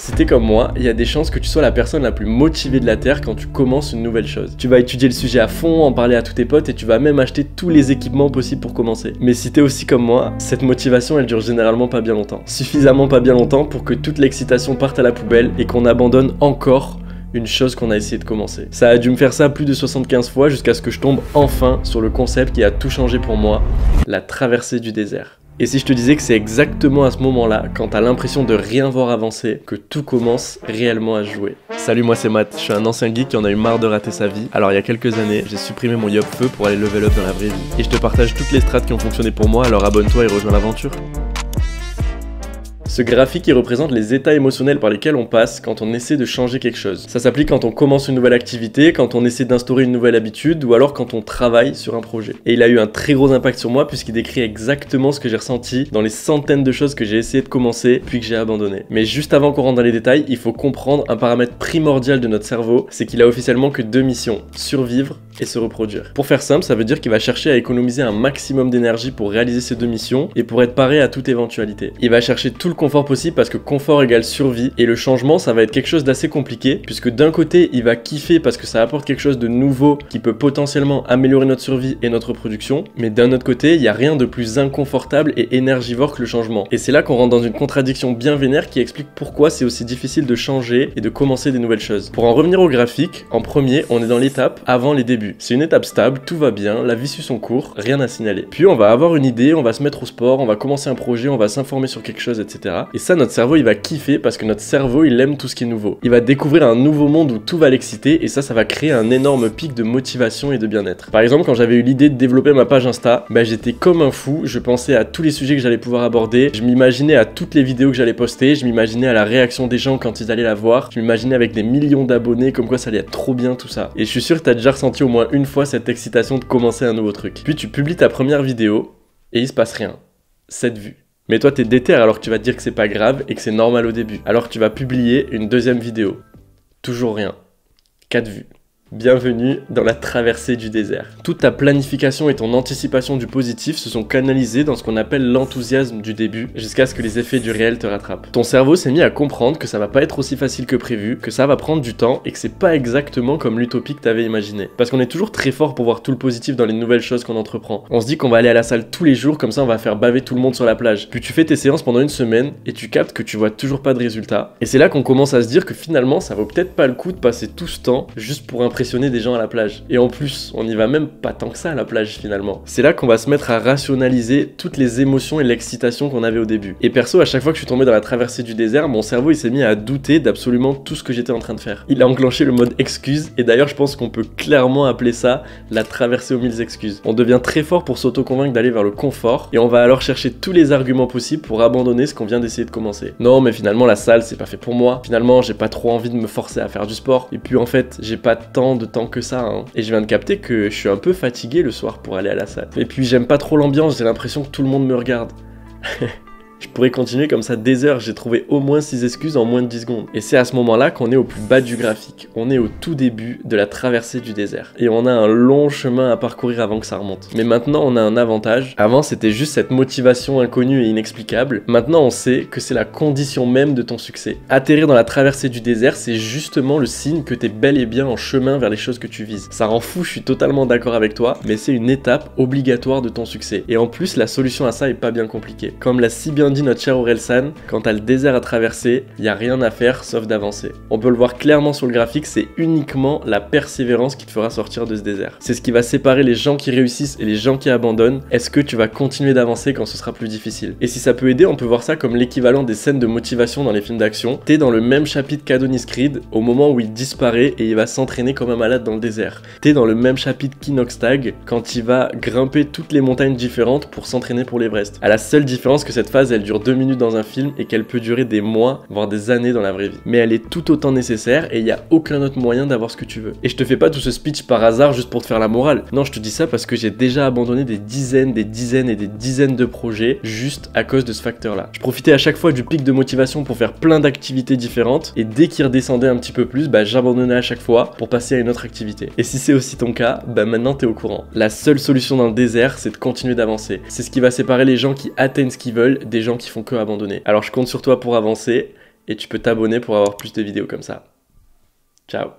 Si t'es comme moi, il y a des chances que tu sois la personne la plus motivée de la Terre quand tu commences une nouvelle chose. Tu vas étudier le sujet à fond, en parler à tous tes potes et tu vas même acheter tous les équipements possibles pour commencer. Mais si t'es aussi comme moi, cette motivation elle dure généralement pas bien longtemps. Suffisamment pas bien longtemps pour que toute l'excitation parte à la poubelle et qu'on abandonne encore une chose qu'on a essayé de commencer. Ça a dû me faire ça plus de 75 fois jusqu'à ce que je tombe enfin sur le concept qui a tout changé pour moi, la traversée du désert. Et si je te disais que c'est exactement à ce moment-là, quand t'as l'impression de rien voir avancer, que tout commence réellement à se jouer. Salut, moi c'est Matt, je suis un ancien geek qui en a eu marre de rater sa vie. Alors il y a quelques années, j'ai supprimé mon Yop Feu pour aller level up dans la vraie vie. Et je te partage toutes les strats qui ont fonctionné pour moi, alors abonne-toi et rejoins l'aventure. Ce graphique il représente les états émotionnels par lesquels on passe quand on essaie de changer quelque chose. Ça s'applique quand on commence une nouvelle activité, quand on essaie d'instaurer une nouvelle habitude ou alors quand on travaille sur un projet. Et il a eu un très gros impact sur moi puisqu'il décrit exactement ce que j'ai ressenti dans les centaines de choses que j'ai essayé de commencer puis que j'ai abandonné. Mais juste avant qu'on rentre dans les détails, il faut comprendre un paramètre primordial de notre cerveau, c'est qu'il a officiellement que deux missions, survivre et se reproduire. Pour faire simple, ça veut dire qu'il va chercher à économiser un maximum d'énergie pour réaliser ces deux missions et pour être paré à toute éventualité. Il va chercher tout le confort possible parce que confort égale survie et le changement ça va être quelque chose d'assez compliqué puisque d'un côté il va kiffer parce que ça apporte quelque chose de nouveau qui peut potentiellement améliorer notre survie et notre reproduction, mais d'un autre côté il n'y a rien de plus inconfortable et énergivore que le changement. Et c'est là qu'on rentre dans une contradiction bien vénère qui explique pourquoi c'est aussi difficile de changer et de commencer des nouvelles choses. Pour en revenir au graphique, en premier on est dans l'étape avant les débuts. C'est une étape stable, tout va bien, la vie suit son cours, rien à signaler. Puis on va avoir une idée, on va se mettre au sport, on va commencer un projet, on va s'informer sur quelque chose, etc. Et ça, notre cerveau, il va kiffer parce que notre cerveau, il aime tout ce qui est nouveau. Il va découvrir un nouveau monde où tout va l'exciter et ça va créer un énorme pic de motivation et de bien-être. Par exemple, quand j'avais eu l'idée de développer ma page Insta, j'étais comme un fou, je pensais à tous les sujets que j'allais pouvoir aborder, je m'imaginais à toutes les vidéos que j'allais poster, je m'imaginais à la réaction des gens quand ils allaient la voir, je m'imaginais avec des millions d'abonnés, comme quoi ça allait être trop bien tout ça. Et je suis sûr que t'as déjà ressenti au moins une fois cette excitation de commencer un nouveau truc. Puis tu publies ta première vidéo et il se passe rien. 7 vues. Mais toi t'es déter alors que tu vas te dire que c'est pas grave et que c'est normal au début. Alors que tu vas publier une deuxième vidéo. Toujours rien. 4 vues. Bienvenue dans la traversée du désert. Toute ta planification et ton anticipation du positif se sont canalisées dans ce qu'on appelle l'enthousiasme du début, jusqu'à ce que les effets du réel te rattrapent. Ton cerveau s'est mis à comprendre que ça va pas être aussi facile que prévu, que ça va prendre du temps et que c'est pas exactement comme l'utopie que t'avais imaginé. Parce qu'on est toujours très fort pour voir tout le positif dans les nouvelles choses qu'on entreprend. On se dit qu'on va aller à la salle tous les jours, comme ça on va faire baver tout le monde sur la plage. Puis tu fais tes séances pendant une semaine et tu captes que tu vois toujours pas de résultats. Et c'est là qu'on commence à se dire que finalement ça vaut peut-être pas le coup de passer tout ce temps juste pour impressionner des gens à la plage. Et en plus, on n'y va même pas tant que ça à la plage finalement. C'est là qu'on va se mettre à rationaliser toutes les émotions et l'excitation qu'on avait au début. Et perso, à chaque fois que je suis tombé dans la traversée du désert, mon cerveau il s'est mis à douter d'absolument tout ce que j'étais en train de faire. Il a enclenché le mode excuse et d'ailleurs je pense qu'on peut clairement appeler ça la traversée aux 1000 excuses. On devient très fort pour s'auto-convaincre d'aller vers le confort et on va alors chercher tous les arguments possibles pour abandonner ce qu'on vient d'essayer de commencer. Non mais finalement la salle c'est pas fait pour moi. Finalement j'ai pas trop envie de me forcer à faire du sport. Et puis en fait j'ai pas tant de temps que ça hein. Et je viens de capter que je suis un peu fatigué le soir pour aller à la salle. Et puis j'aime pas trop l'ambiance, j'ai l'impression que tout le monde me regarde. Je pourrais continuer comme ça des heures, j'ai trouvé au moins 6 excuses en moins de 10 secondes. Et c'est à ce moment-là qu'on est au plus bas du graphique. On est au tout début de la traversée du désert. Et on a un long chemin à parcourir avant que ça remonte. Mais maintenant, on a un avantage. Avant, c'était juste cette motivation inconnue et inexplicable. Maintenant, on sait que c'est la condition même de ton succès. Atterrir dans la traversée du désert, c'est justement le signe que t'es bel et bien en chemin vers les choses que tu vises. Ça rend fou, je suis totalement d'accord avec toi, mais c'est une étape obligatoire de ton succès. Et en plus, la solution à ça est pas bien compliquée. Comme l'a si bien dit notre cher Orelsan, quand t'as le désert à traverser, y a rien à faire sauf d'avancer. On peut le voir clairement sur le graphique, c'est uniquement la persévérance qui te fera sortir de ce désert. C'est ce qui va séparer les gens qui réussissent et les gens qui abandonnent. Est-ce que tu vas continuer d'avancer quand ce sera plus difficile? Et si ça peut aider, on peut voir ça comme l'équivalent des scènes de motivation dans les films d'action. T'es dans le même chapitre qu'Adonis Creed au moment où il disparaît et il va s'entraîner comme un malade dans le désert. T'es dans le même chapitre qu'Inoxtag quand il va grimper toutes les montagnes différentes pour s'entraîner pour l'Everest. À la seule différence que cette phase elle dure 2 minutes dans un film et qu'elle peut durer des mois, voire des années dans la vraie vie. Mais elle est tout autant nécessaire et il n'y a aucun autre moyen d'avoir ce que tu veux. Et je te fais pas tout ce speech par hasard juste pour te faire la morale. Non, je te dis ça parce que j'ai déjà abandonné des dizaines et des dizaines de projets juste à cause de ce facteur-là. Je profitais à chaque fois du pic de motivation pour faire plein d'activités différentes et dès qu'il redescendait un petit peu plus, j'abandonnais à chaque fois pour passer à une autre activité. Et si c'est aussi ton cas, maintenant t'es au courant. La seule solution dans le désert, c'est de continuer d'avancer. C'est ce qui va séparer les gens qui atteignent ce qu'ils veulent des gens qui font que abandonner. Alors je compte sur toi pour avancer et tu peux t'abonner pour avoir plus de vidéos comme ça. Ciao.